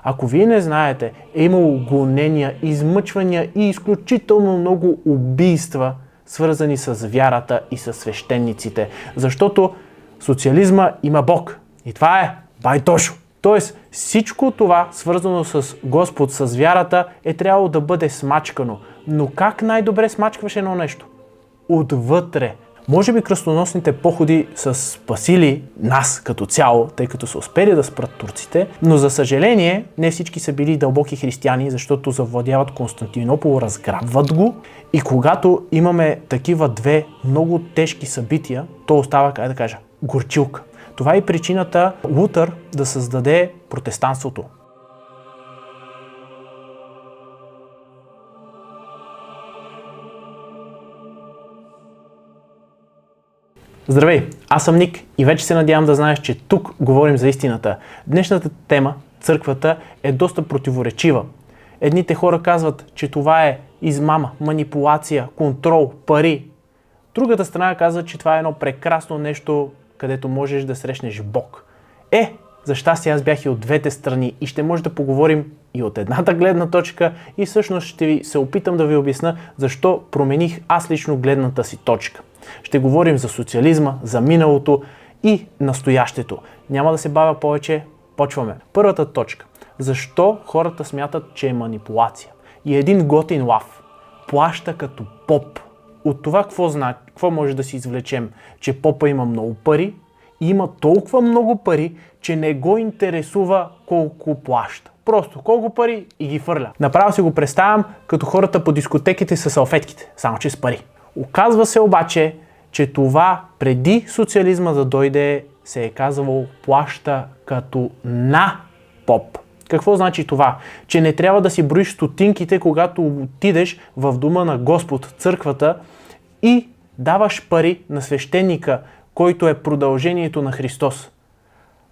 Ако вие не знаете, е имало гонения, измъчвания и изключително много убийства, свързани с вярата и с свещениците. Защото социализма има Бог. И това е байтошо. Тоест всичко това, свързано с Господ, с вярата, е трябвало да бъде смачкано. Но как най-добре смачкваш едно нещо? Отвътре. Може би кръстоносните походи са спасили нас като цяло, тъй като са успели да спрат турците, но за съжаление не всички са били дълбоки християни, защото завладяват Константинопол, разграбват го и когато имаме такива две много тежки събития, то остава, как да кажа, горчилка. Това е причината Лутър да създаде протестантството. Здравей, аз съм Ник и вече се надявам да знаеш, че тук говорим за истината. Днешната тема, църквата, е доста противоречива. Едните хора казват, че това е измама, манипулация, контрол, пари. Другата страна казва, че това е едно прекрасно нещо, където можеш да срещнеш Бог. За щастие аз бях и от двете страни и ще може да поговорим и от едната гледна точка и всъщност ще се опитам да ви обясня защо промених аз лично гледната си точка. Ще говорим за социализма, за миналото и настоящето. Няма да се бавя повече, почваме. Първата точка. Защо хората смятат, че е манипулация? И един готин лав плаща като поп. От това какво може да си извлечем? Че попа има много пари и има толкова много пари, че не го интересува колко плаща. Просто колко пари и ги фърля. Направо си го представям като хората по дискотеките с салфетките, само че с пари. Оказва се обаче, че това преди социализма да дойде се е казвало плаща като на поп. Какво значи това? Че не трябва да си броиш стотинките, когато отидеш в дома на Господ, църквата и даваш пари на свещеника, който е продължението на Христос.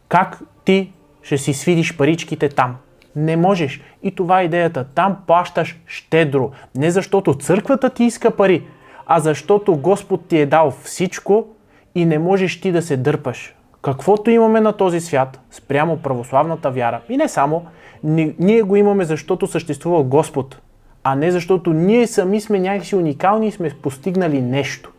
Как ти ще си свидиш паричките там? Не можеш. И това е идеята. Там плащаш щедро. Не защото църквата ти иска пари, а защото Господ ти е дал всичко и не можеш ти да се дърпаш. Каквото имаме на този свят, спрямо православната вяра, и не само, ние го имаме защото съществува Господ, а не защото ние сами сме някакси уникални и сме постигнали нещо.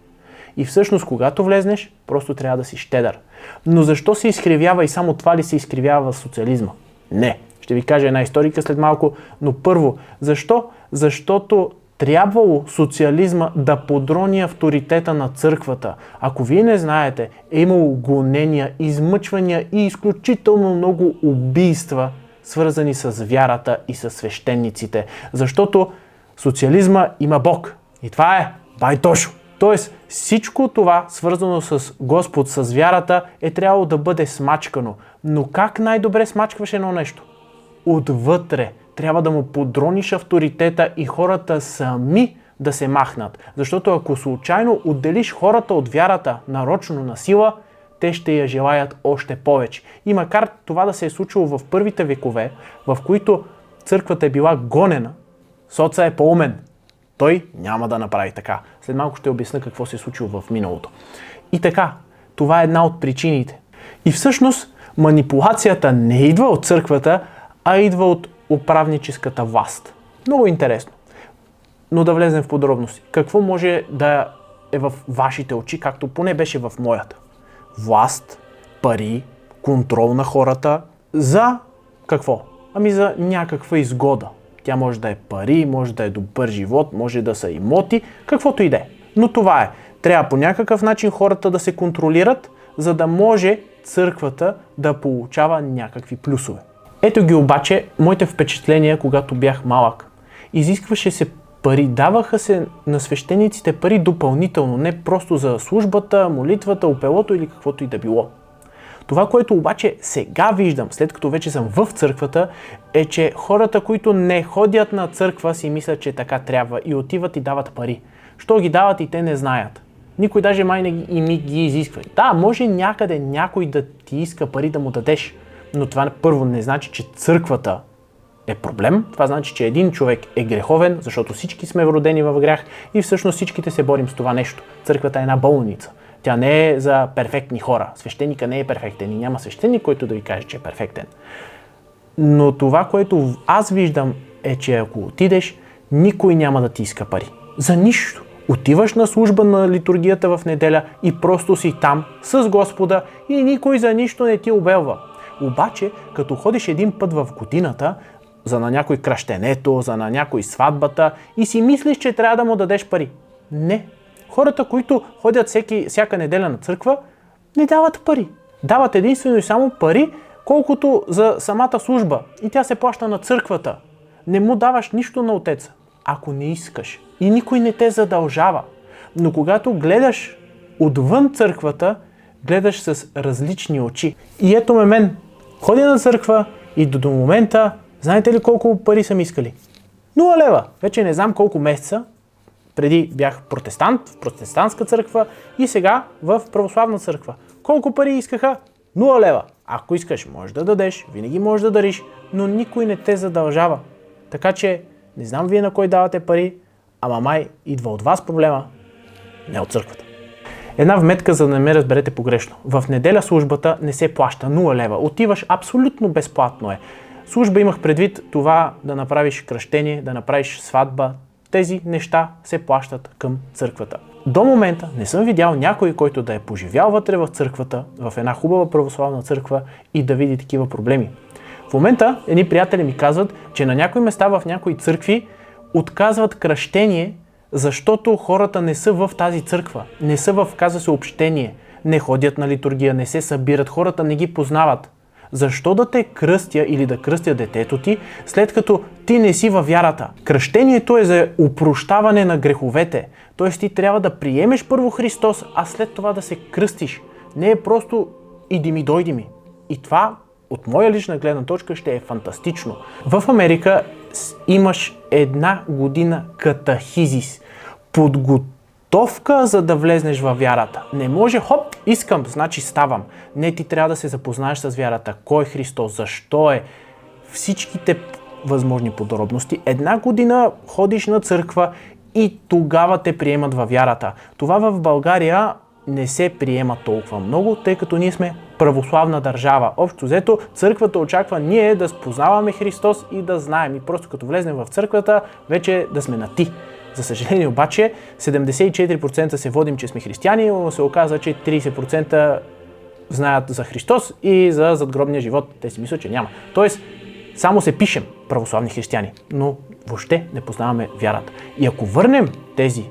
И всъщност, когато влезнеш, просто трябва да си щедър. Но защо се изкривява и само това ли се изкривява в социализма? Не. Ще ви кажа една историка след малко, но първо, защо? Защото трябвало социализма да подрони авторитета на църквата. Ако вие не знаете, е имало гонения, измъчвания и изключително много убийства, свързани с вярата и с свещениците. Защото социализма има Бог. И това е байтошо. Тоест всичко това, свързано с Господ, с вярата, е трябвало да бъде смачкано. Но как най-добре смачкваш едно нещо? Отвътре. Трябва да му подрониш авторитета и хората сами да се махнат. Защото ако случайно отделиш хората от вярата нарочно на сила, те ще я желаят още повече. И макар това да се е случило в първите векове, в които църквата е била гонена, соца е по-умен. Той няма да направи така. След малко ще обясня какво се е случило в миналото. И така, това е една от причините. И всъщност манипулацията не идва от църквата, а идва от управническата власт. Много интересно. Но да влезем в подробности. Какво може да е в вашите очи, както поне беше в моята? Власт, пари, контрол на хората. За какво? Ами за някаква изгода. Тя може да е пари, може да е добър живот, може да са имоти, каквото и да е. Но това е. Трябва по някакъв начин хората да се контролират, за да може църквата да получава някакви плюсове. Ето ги обаче моите впечатления, когато бях малък. Изискваше се пари, даваха се на свещениците пари допълнително, не просто за службата, молитвата, опелото или каквото и да било. Това, което обаче сега виждам, след като вече съм в църквата, е, че хората, които не ходят на църква, си мислят, че така трябва и отиват и дават пари. Що ги дават и те не знаят. Никой даже май не ги изисква. Да, може някъде някой да ти иска пари да му дадеш, но това първо не значи, че църквата е проблем. Това значи, че един човек е греховен, защото всички сме родени в грях и всъщност всичките се борим с това нещо. Църквата е една болница. Тя не е за перфектни хора. Свещеника не е перфектен и няма свещеник, който да ви каже, че е перфектен. Но това, което аз виждам е, че ако отидеш, никой няма да ти иска пари. За нищо. Отиваш на служба на литургията в неделя и просто си там с Господа и никой за нищо не ти обелва. Обаче, като ходиш един път в годината, за на някой кръщенето, за на някой сватбата и си мислиш, че трябва да му дадеш пари. Не. Хората, които ходят всяка неделя на църква, не дават пари. Дават единствено и само пари, колкото за самата служба. И тя се плаща на църквата. Не му даваш нищо на отеца, ако не искаш. И никой не те задължава. Но когато гледаш отвън църквата, гледаш с различни очи. И ето мен. Ходя на църква и до момента, знаете ли колко пари съм искали? 0 лева. Вече не знам колко месеца. Преди бях протестант в протестантска църква и сега в православна църква. Колко пари искаха? 0 лева. Ако искаш, можеш да дадеш, винаги можеш да дариш, но никой не те задължава. Така че, не знам вие на кой давате пари, ама май идва от вас проблема, не от църквата. Една вметка, за да не ме разберете погрешно. В неделя службата не се плаща 0 лева. Отиваш абсолютно безплатно е. Служба имах предвид това да направиш кръщение, да направиш сватба. Тези неща се плащат към църквата. До момента не съм видял някой, който да е поживял вътре в църквата, в една хубава православна църква и да види такива проблеми. В момента едни приятели ми казват, че на някои места в някои църкви отказват кръщение, защото хората не са в тази църква, не са в, каза се, общение, не ходят на литургия, не се събират, хората не ги познават. Защо да те кръстя или да кръстя детето ти, след като ти не си във вярата? Кръщението е за опрощаване на греховете. Т.е. ти трябва да приемеш първо Христос, а след това да се кръстиш. Не е просто иди ми, дойди ми. И това от моя лична гледна точка ще е фантастично. В Америка имаш 1 година катахизис. Подготовка, за да влезнеш във вярата. Не може, хоп, искам, значи ставам. Не, ти трябва да се запознаеш с вярата. Кой е Христос? Защо е? Всичките възможни подробности. 1 година ходиш на църква и тогава те приемат във вярата. Това в България не се приема толкова много, тъй като ние сме православна държава. Общо взето, църквата очаква ние да спознаваме Христос и да знаем. И просто като влезнем в църквата, вече да сме на ти. За съжаление обаче, 74% се водим, че сме християни, но се оказа, че 30% знаят за Христос и за задгробния живот. Те си мислят, че няма. Тоест, само се пишем православни християни, но въобще не познаваме вярата. И ако върнем тази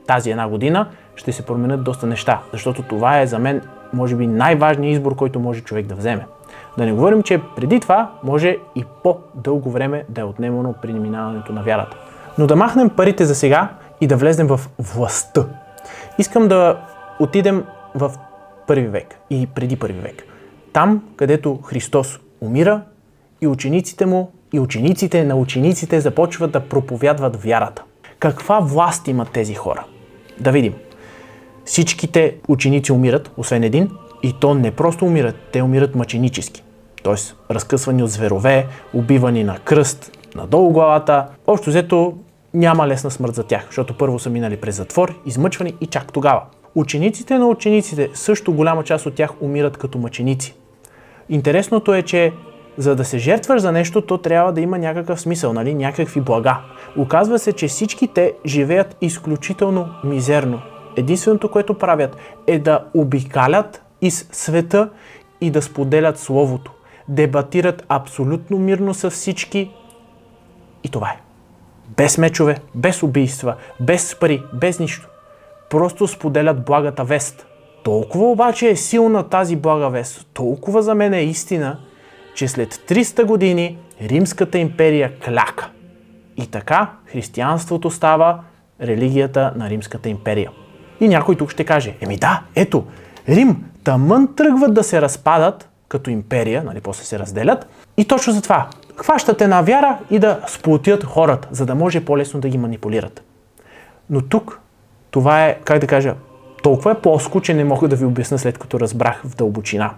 1 година, ще се променят доста неща, защото това е за мен, може би, най-важният избор, който може човек да вземе. Да не говорим, че преди това може и по-дълго време да е отнемано при минаването на вярата. Но да махнем парите за сега и да влезнем в властта. Искам да отидем в 1 век и преди 1 век. Там, където Христос умира и учениците му и учениците на учениците започват да проповядват вярата. Каква власт имат тези хора? Да видим. Всичките ученици умират, освен един, и то не просто умират, те умират мъченически. Тоест, разкъсвани от зверове, убивани на кръст, надолу главата. Общо взето няма лесна смърт за тях, защото първо са минали през затвор, измъчвани и чак тогава. Учениците на учениците, също голяма част от тях умират като мъченици. Интересното е, че за да се жертваш за нещо, то трябва да има някакъв смисъл, нали? Някакви блага. Оказва се, че всички те живеят изключително мизерно. Единственото, което правят, е да обикалят из света и да споделят Словото. Дебатират абсолютно мирно с всички и това е. Без мечове, без убийства, без пари, без нищо. Просто споделят благата вест. Толкова обаче е силна тази блага вест, толкова за мен е истина, че след 300 години Римската империя кляка. И така християнството става религията на Римската империя. И някой тук ще каже, да, ето, Рим, тъмън тръгват да се разпадат като империя, нали, после се разделят. И точно за това хващат една вяра и да сплотят хората, за да може по-лесно да ги манипулират. Но тук това е, как да кажа, толкова е плоско, че не мога да ви обясня след като разбрах в дълбочина.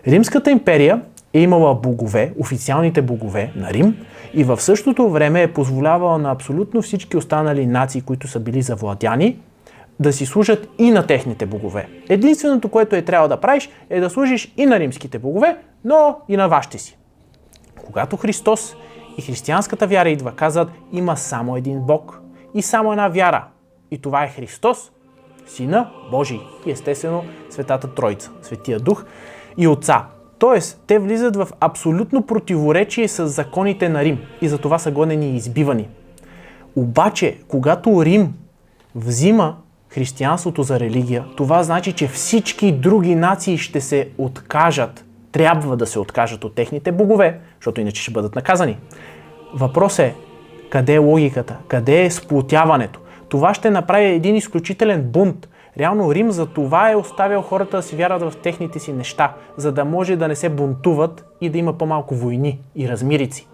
Римската империя е имала богове, официалните богове на Рим, и в същото време е позволявала на абсолютно всички останали нации, които са били завладяни, да си служат и на техните богове. Единственото, което трябва да правиш, е да служиш и на римските богове, но и на вашите си. когато Христос и християнската вяра идва, казват, има само един Бог и само една вяра. И това е Христос, Сина Божий и естествено Светата Троица, Светия Дух и Отца. Тоест, те влизат в абсолютно противоречие с законите на Рим и затова са гонени и избивани. Обаче, когато Рим взима християнството за религия, това значи, че всички други нации ще се откажат, трябва да се откажат от техните богове, защото иначе ще бъдат наказани. Въпрос е, къде е логиката, къде е сплотяването? Това ще направи един изключителен бунт. Реално Рим за това е оставил хората да си вярват в техните си неща, за да може да не се бунтуват и да има по-малко войни и размирици.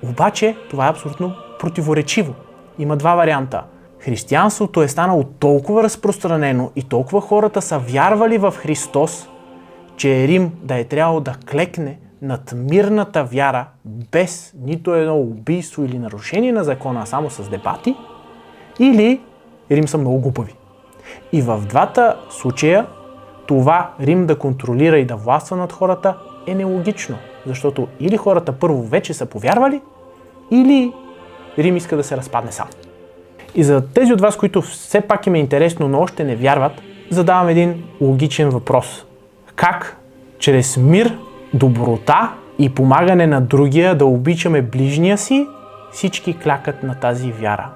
Обаче това е абсолютно противоречиво. Има два варианта. Християнството е станало толкова разпространено и толкова хората са вярвали в Христос, че Рим да е трябвало да клекне над мирната вяра без нито едно убийство или нарушение на закона, а само с дебати, или Рим са много глупави. И в двата случая това Рим да контролира и да властва над хората е нелогично, защото или хората първо вече са повярвали, или Рим иска да се разпадне сам. И за тези от вас, които все пак им е интересно, но още не вярват, задавам един логичен въпрос. Как чрез мир, доброта и помагане на другия да обичаме ближния си, всички клякат на тази вяра?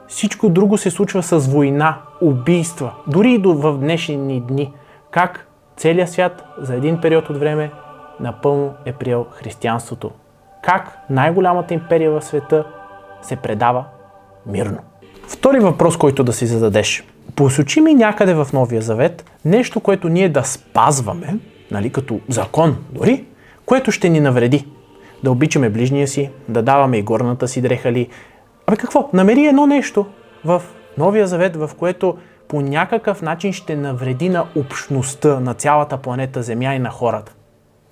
Всичко друго се случва с война, убийства, дори и в днешни дни. Как целият свят за един период от време напълно е приел християнството? Как най-голямата империя в света се предава мирно? Втори въпрос, който да си зададеш. Посочи ми някъде в Новия Завет нещо, което ние да спазваме, нали, като закон дори, което ще ни навреди. Да обичаме ближния си, да даваме и горната си дреха ли. Абе какво? Намери едно нещо в Новия Завет, в което по някакъв начин ще навреди на общността, на цялата планета Земя и на хората.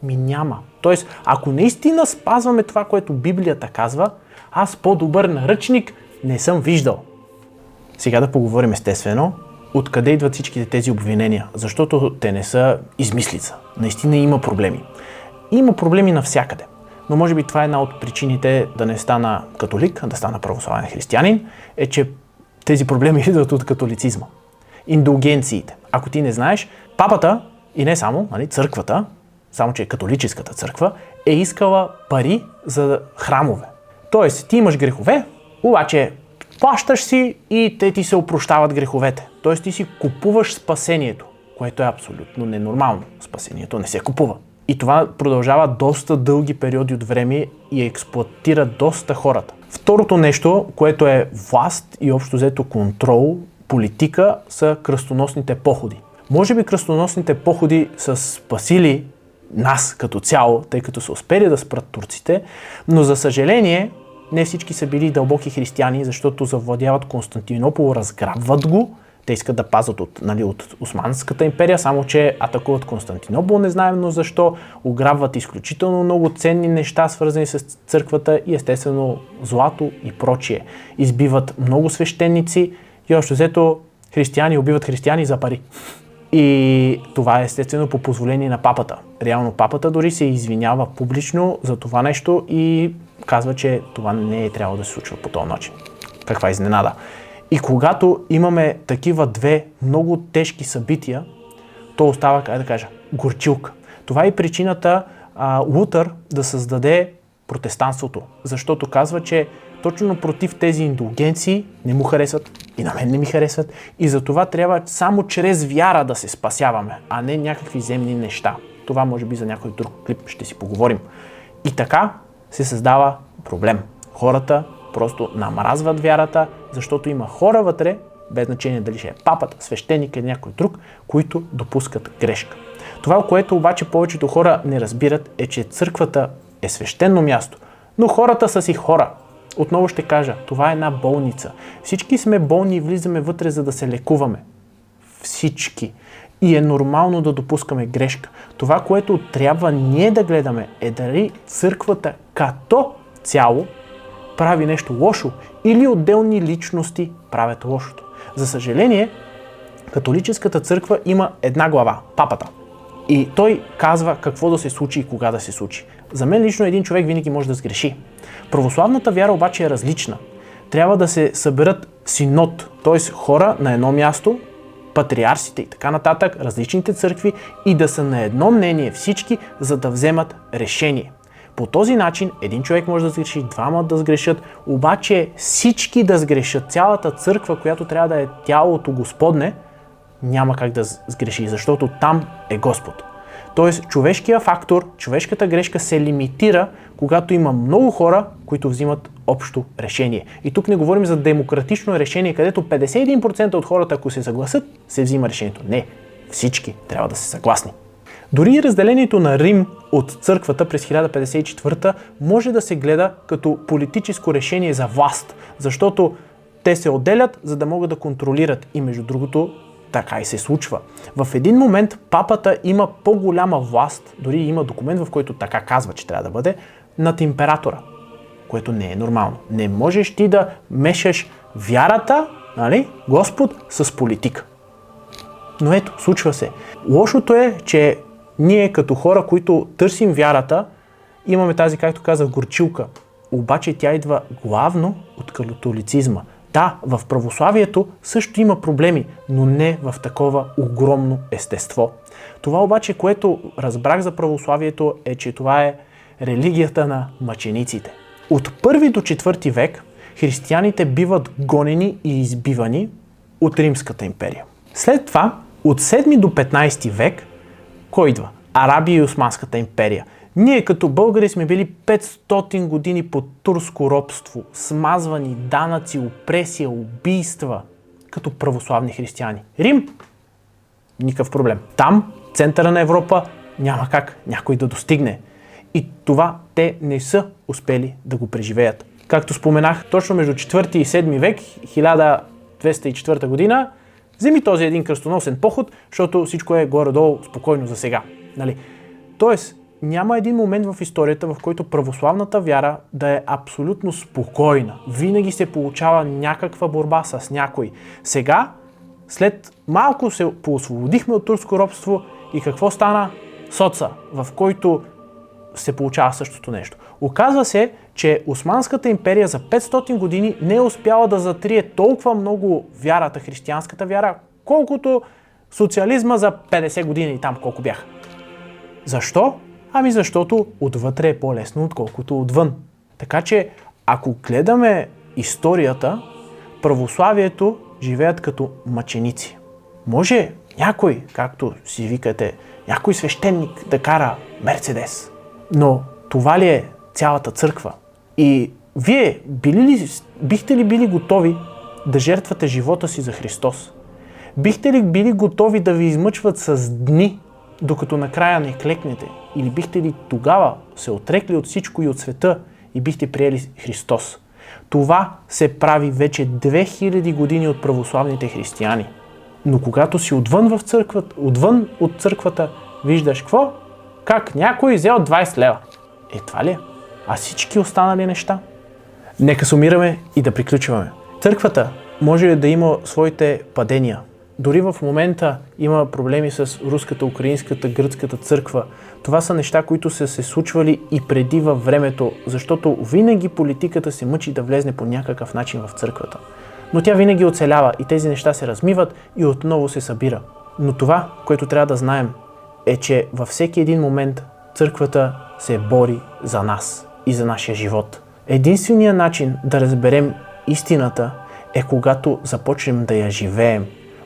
Няма. Тоест, ако наистина спазваме това, което Библията казва, аз по-добър наръчник не съм виждал. Сега да поговорим естествено, откъде идват всичките тези обвинения, защото те не са измислица. Наистина има проблеми. Има проблеми навсякъде. Но може би това е една от причините да не стана католик, да стана православен християнин, е, че тези проблеми идват от католицизма. Индулгенциите. Ако ти не знаеш, папата и не само, нали, църквата, само че католическата църква, е искала пари за храмове. Тоест, ти имаш грехове, обаче плащаш си и те ти се опрощават греховете. Тоест, ти си купуваш спасението, което е абсолютно ненормално. Спасението не се купува. И това продължава доста дълги периоди от време и експлоатира доста хората. Второто нещо, което е власт и общо взето контрол, политика, са кръстоносните походи. Може би кръстоносните походи са спасили нас като цяло, тъй като са успели да спрат турците, но за съжаление не всички са били дълбоки християни, защото завладяват Константинопол, разграбват го. Те искат да пазят от Османската империя, само че атакуват Константинопол, не знаем но защо, ограбват изключително много ценни неща, свързани с църквата и естествено злато и прочие. Избиват много свещеници и още взето християни убиват християни за пари. И това е естествено по позволение на папата. Реално папата дори се извинява публично за това нещо и казва, че това не е трябвало да се случва по този начин. Каква изненада! И когато имаме такива две много тежки събития, то остава, как да кажа, горчилка. Това е причината Лутър да създаде протестантството, защото казва, че точно против тези индулгенции не му харесват и на мен не ми харесват и за това трябва само чрез вяра да се спасяваме, а не някакви земни неща. Това може би за някой друг клип ще си поговорим. И така се създава проблем. Хората просто намразват вярата, защото има хора вътре, без значение дали ще е папата, свещеник или някой друг, които допускат грешка. Това, което обаче повечето хора не разбират, е, че църквата е свещено място, но хората са си хора. Отново ще кажа, това е една болница. Всички сме болни и влизаме вътре, за да се лекуваме. Всички. И е нормално да допускаме грешка. Това, което трябва ние да гледаме, е дали църквата като цяло прави нещо лошо или отделни личности правят лошото. За съжаление, католическата църква има една глава – папата. И той казва какво да се случи и кога да се случи. За мен лично един човек винаги може да сгреши. Православната вяра обаче е различна. Трябва да се съберат синод, т.е. хора на едно място, патриарсите и така нататък, различните църкви и да са на едно мнение всички, за да вземат решение. По този начин един човек може да сгреши, двама да сгрешат, обаче всички да сгрешат, цялата църква, която трябва да е тялото Господне, няма как да сгреши, защото там е Господ. Тоест, човешкият фактор, човешката грешка се лимитира, когато има много хора, които взимат общо решение. И тук не говорим за демократично решение, където 51% от хората, ако се съгласят, се взима решението. Не, всички трябва да са съгласни. Дори разделението на Рим от църквата през 1054 може да се гледа като политическо решение за власт, защото те се отделят, за да могат да контролират. И между другото, така и се случва. В един момент папата има по-голяма власт, дори има документ, в който така казва, че трябва да бъде, над императора, което не е нормално. Не можеш ти да мешаш вярата, нали, Господ, с политика. Но ето, случва се. Лошото е, че ние като хора, които търсим вярата, имаме тази, както казах, горчилка. Обаче тя идва главно от католицизма. Да, в православието също има проблеми, но не в такова огромно естество. Това обаче, което разбрах за православието, е, че това е религията на мъчениците. От 1 до 4 век християните биват гонени и избивани от Римската империя. След това, от 7 до 15 век, кой идва? Арабия и Османската империя. Ние като българи сме били 500 години под турско робство, смазвани, данъци, опресия, убийства, като православни християни. Рим? Никакъв проблем. Там, центъра на Европа, няма как някой да достигне. И това те не са успели да го преживеят. Както споменах, точно между 4 и 7 век, 1204 година, вземи този един кръстоносен поход, защото всичко е горе-долу спокойно за сега. Нали? Тоест, няма един момент в историята, в който православната вяра да е абсолютно спокойна. Винаги се получава някаква борба с някой. Сега, след малко се поосвободихме от турско робство и какво стана? Соца, в който се получава същото нещо. Оказва се, че Османската империя за 500 години не е успяла да затрие толкова много вярата, християнската вяра, колкото социализма за 50 години и там колко бяха. Защо? Ами защото отвътре е по-лесно, отколкото отвън. Така че, ако гледаме историята, православието живеят като мъченици. Може някой, както си викате, някой свещеник да кара Мерцедес. Но това ли е цялата църква? И вие бихте ли били готови да жертвате живота си за Христос? Бихте ли били готови да ви измъчват с дни, докато накрая не клекнете? Или бихте ли тогава се отрекли от всичко и от света и бихте приели Христос? Това се прави вече 2000 години от православните християни. Но когато си отвън от църквата, виждаш какво? Как някой взел 20 лева. Това ли е? А всички останали неща? Нека сумираме и да приключваме. Църквата може да има своите падения. Дори в момента има проблеми с руската, украинската, гръцката църква. Това са неща, които са се случвали и преди във времето, защото винаги политиката се мъчи да влезне по някакъв начин в църквата. Но тя винаги оцелява и тези неща се размиват и отново се събира. Но това, което трябва да знаем, е, че във всеки един момент църквата се бори за нас и за нашия живот. Единственият начин да разберем истината е когато започнем да я живеем.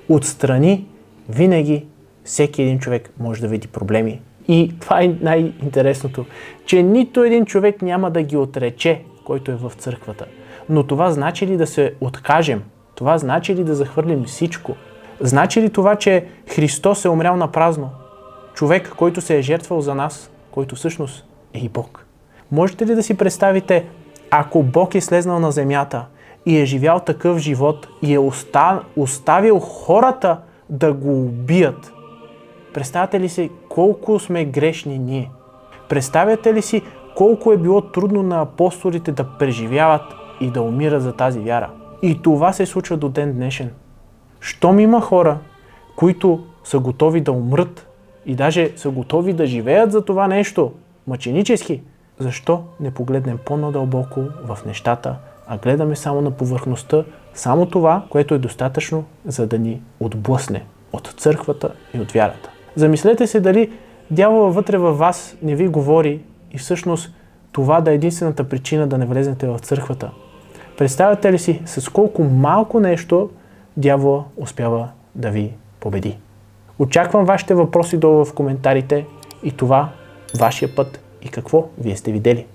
Отстрани винаги всеки един човек може да види проблеми. И това е най-интересното, че нито един човек няма да ги отрече, който е в църквата. Но това значи ли да се откажем? Това значи ли да захвърлим всичко? Значи ли това, че Христос е умрял на празно? Човек, който се е жертвал за нас, който всъщност е и Бог. Можете ли да си представите, ако Бог е слезнал на земята и е живял такъв живот и е оставил хората да го убият? Представяте ли си колко сме грешни ние? Представяте ли си колко е било трудно на апостолите да преживяват и да умират за тази вяра? И това се случва до ден днешен. Щом има хора, които са готови да умрат и даже са готови да живеят за това нещо мъченически, защо не погледнем по-надълбоко в нещата, а гледаме само на повърхността, само това, което е достатъчно, за да ни отблъсне от църквата и от вярата. Замислете се дали дявола вътре във вас не ви говори и всъщност това да е единствената причина да не влезнете в църквата. Представяте ли си с колко малко нещо дявола успява да ви победи? Очаквам вашите въпроси долу в коментарите и това, вашия път и какво вие сте видели.